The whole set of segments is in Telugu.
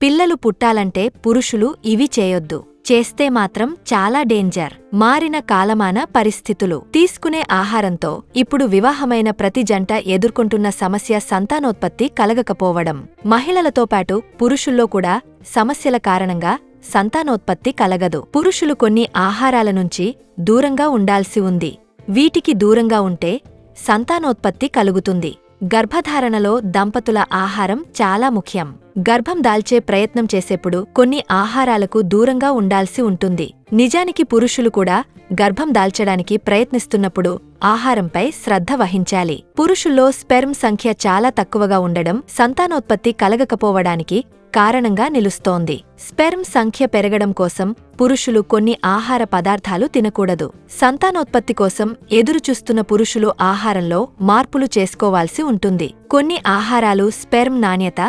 పిల్లలు పుట్టాలంటే పురుషులు ఇవి చేయొద్దు. చేస్తే మాత్రం చాలా డేంజర్. మారిన కాలమాన పరిస్థితులు. తీసుకునే ఆహారంతో ఇప్పుడు వివాహమైన ప్రతి జంట ఎదుర్కొంటున్న సమస్య సంతానోత్పత్తి కలగకపోవడం. మహిళలతో పాటు పురుషుల్లో కూడా సమస్యల కారణంగా సంతానోత్పత్తి కలగదు. పురుషులు కొన్ని ఆహారాల నుంచి దూరంగా ఉండాల్సి ఉంది. వీటికి దూరంగా ఉంటే సంతానోత్పత్తి కలుగుతుంది. గర్భధారణలో దంపతుల ఆహారం చాలా ముఖ్యం. గర్భం దాల్చే ప్రయత్నం చేసేప్పుడు కొన్ని ఆహారాలకు దూరంగా ఉండాల్సి ఉంటుంది. నిజానికి పురుషులు కూడా గర్భం దాల్చడానికి ప్రయత్నిస్తున్నప్పుడు ఆహారంపై శ్రద్ధ వహించాలి. పురుషుల్లో స్పెర్మ్ సంఖ్య చాలా తక్కువగా ఉండడం సంతానోత్పత్తి కలగకపోవడానికి కారణంగా నిలుస్తోంది. స్పెర్మ్ సంఖ్య పెరగడం కోసం పురుషులు కొన్ని ఆహార పదార్థాలు తినకూడదు. సంతానోత్పత్తి కోసం ఎదురుచూస్తున్న పురుషులు ఆహారంలో మార్పులు చేసుకోవాల్సి ఉంటుంది. కొన్ని ఆహారాలు స్పెర్మ్ నాణ్యత,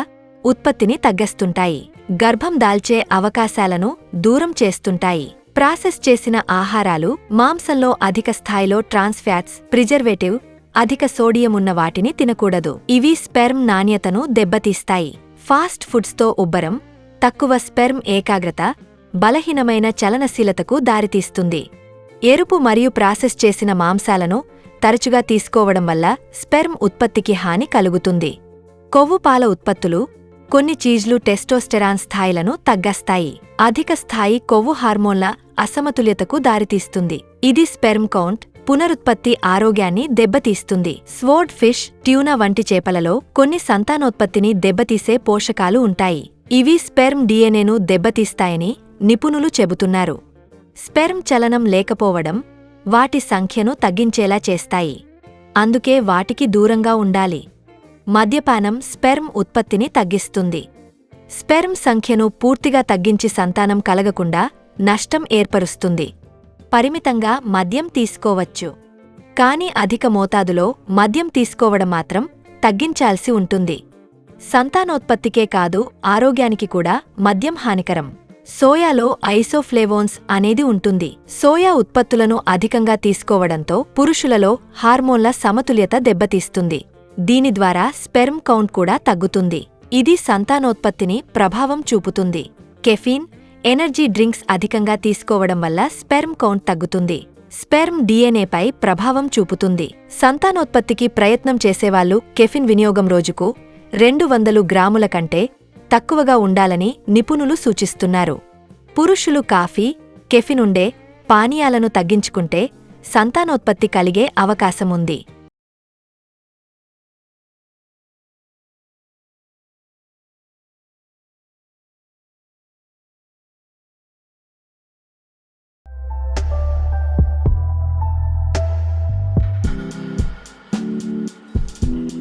ఉత్పత్తిని తగ్గిస్తుంటాయి. గర్భం దాల్చే అవకాశాలను దూరం చేస్తుంటాయి. ప్రాసెస్ చేసిన ఆహారాలు, మాంసంలో అధిక స్థాయిలో ట్రాన్స్ ఫ్యాట్స్, ప్రిజర్వేటివ్, అధిక సోడియం ఉన్న వాటిని తినకూడదు. ఇవి స్పెర్మ్ నాణ్యతను దెబ్బతీస్తాయి. ఫాస్ట్ ఫుడ్స్తో ఉబ్బరం, తక్కువ స్పెర్మ్ ఏకాగ్రత, బలహీనమైన చలనశీలతకు దారితీస్తుంది. ఎరుపు మరియు ప్రాసెస్ చేసిన మాంసాలను తరచుగా తీసుకోవడం వల్ల స్పెర్మ్ ఉత్పత్తికి హాని కలుగుతుంది. కొవ్వు పాల ఉత్పత్తులు, కొన్ని చీజ్లు టెస్టోస్టెరాన్ స్థాయిలను తగ్గస్తాయి. అధిక స్థాయి కొవ్వు హార్మోన్ల అసమతుల్యతకు దారితీస్తుంది. ఇది స్పెర్మ్ కౌంట్, పునరుత్పత్తి ఆరోగ్యాన్ని దెబ్బతీస్తుంది. స్వోర్డ్ ఫిష్, ట్యూనా వంటి చేపలలో కొన్ని సంతానోత్పత్తిని దెబ్బతీసే పోషకాలు ఉంటాయి. ఇవి స్పెర్మ్ డిఎన్ఏను దెబ్బతీస్తాయని నిపుణులు చెబుతున్నారు. స్పెర్మ్ చలనం లేకపోవడం వాటి సంఖ్యను తగ్గించేలా చేస్తాయి. అందుకే వాటికి దూరంగా ఉండాలి. మద్యపానం స్పెర్మ్ ఉత్పత్తిని తగ్గిస్తుంది. స్పెర్మ్ సంఖ్యను పూర్తిగా తగ్గించి సంతానం కలగకుండా నష్టం ఏర్పరుస్తుంది. పరిమితంగా మద్యం తీసుకోవచ్చు. కాని అధిక మోతాదులో మద్యం తీసుకోవడం మాత్రం తగ్గించాల్సి ఉంటుంది. సంతానోత్పత్తికే కాదు, ఆరోగ్యానికి కూడా మద్యం హానికరం. సోయాలో ఐసోఫ్లేవోన్స్ అనేది ఉంటుంది. సోయా ఉత్పత్తులను అధికంగా తీసుకోవడంతో పురుషులలో హార్మోన్ల సమతుల్యత దెబ్బతీస్తుంది. దీని ద్వారా స్పెర్మ్ కౌంట్ కూడా తగ్గుతుంది. ఇది సంతానోత్పత్తిని ప్రభావం చూపుతుంది. కెఫీన్, ఎనర్జీ డ్రింక్స్ అధికంగా తీసుకోవడం వల్ల స్పెర్మ్ కౌంట్ తగ్గుతుంది. స్పెర్మ్ డిఎన్ఏపై ప్రభావం చూపుతుంది. సంతానోత్పత్తికి ప్రయత్నం చేసేవాళ్లు కెఫిన్ వినియోగం రోజుకు 200 గ్రాముల కంటే తక్కువగా ఉండాలని నిపుణులు సూచిస్తున్నారు. పురుషులు కాఫీ, కెఫిన్ ఉండే పానీయాలను తగ్గించుకుంటే సంతానోత్పత్తి కలిగే అవకాశముంది.